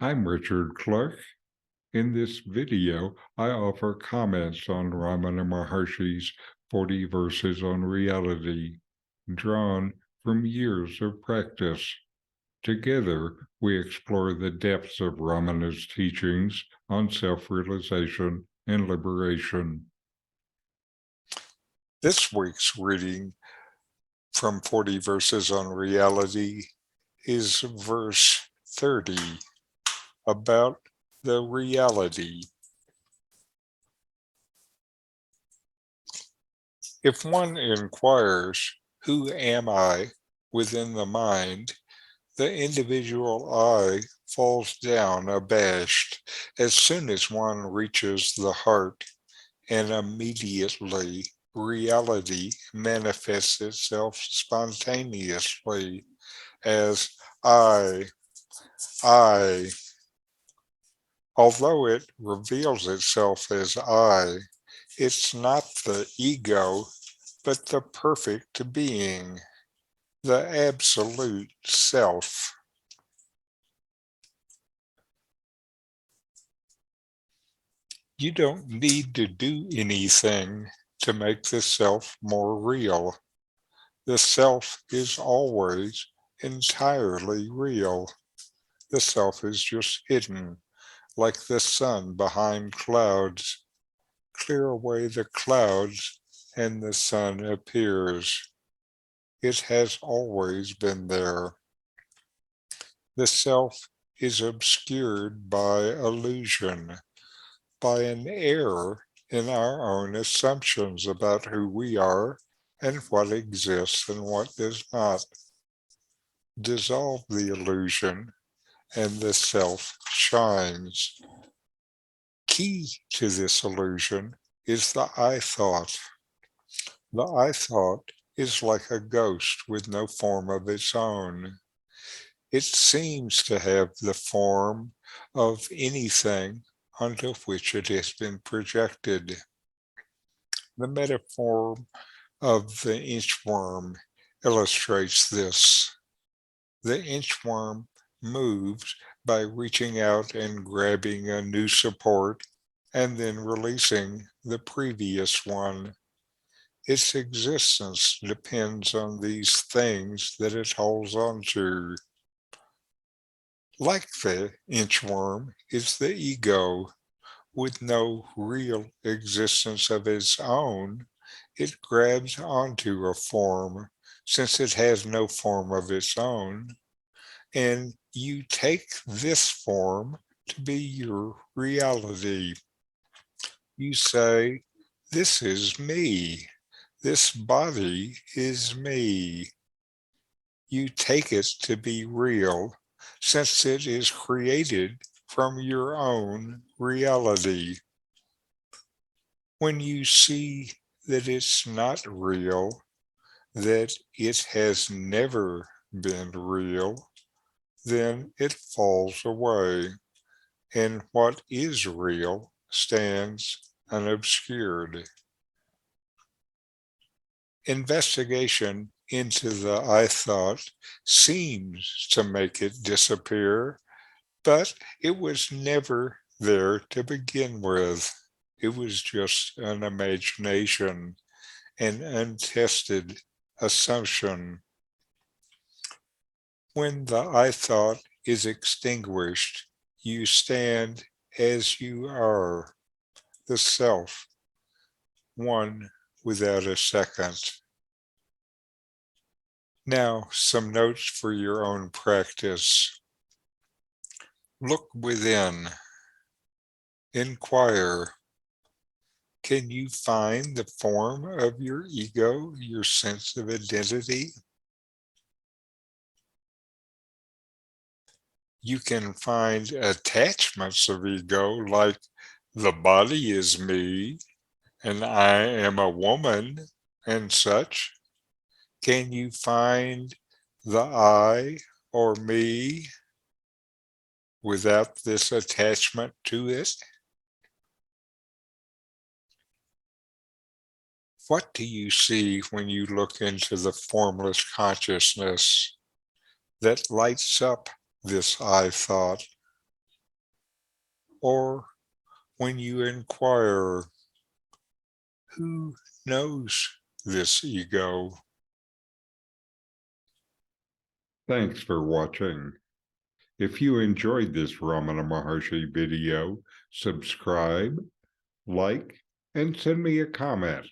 I'm Richard Clarke. In this video, I offer comments on Ramana Maharshi's 40 Verses on Reality, drawn from years of practice. Together, we explore the depths of Ramana's teachings on self-realization and liberation. This week's reading from 40 Verses on Reality is verse 30, about the reality. If one inquires, who am I within the mind, the individual I falls down abashed as soon as one reaches the heart, and immediately reality manifests itself spontaneously as I. Although it reveals itself as I, it's not the ego, but the perfect being, the absolute self. You don't need to do anything to make the self more real. The self is always entirely real. The self is just hidden, like the sun behind clouds. Clear away the clouds, and the sun appears. It has always been there. The self is obscured by illusion, by an error in our own assumptions about who we are and what exists and what does not. Dissolve the illusion, and the self shines. Key to this illusion is the I thought. The I thought is like a ghost with no form of its own. It seems to have the form of anything onto which it has been projected. The metaphor of the inchworm illustrates this. The inchworm moves by reaching out and grabbing a new support and then releasing the previous one. Its existence depends on these things that it holds on to. Like the inchworm is the ego, with no real existence of its own. It grabs onto a form since it has no form of its own, and you take this form to be your reality. You say, "This is me. This body is me." You take it to be real since it is created from your own reality. When you see that it's not real, that it has never been real, then it falls away, and what is real stands unobscured. Investigation into the I thought seems to make it disappear, but it was never there to begin with. It was just an imagination, an untested assumption. When the I thought is extinguished, you stand as you are, the self, one without a second. Now, some notes for your own practice. Look within. Enquire. Can you find the form of your ego, your sense of identity? You can find attachments of ego like the body is me and I am a woman and such. Can you find the I or me without this attachment to it? What do you see when you look into the formless consciousness that lights up this I thought? or when you inquire, who knows this ego? Thanks for watching. If you enjoyed this Ramana Maharshi video, subscribe, like, and send me a comment.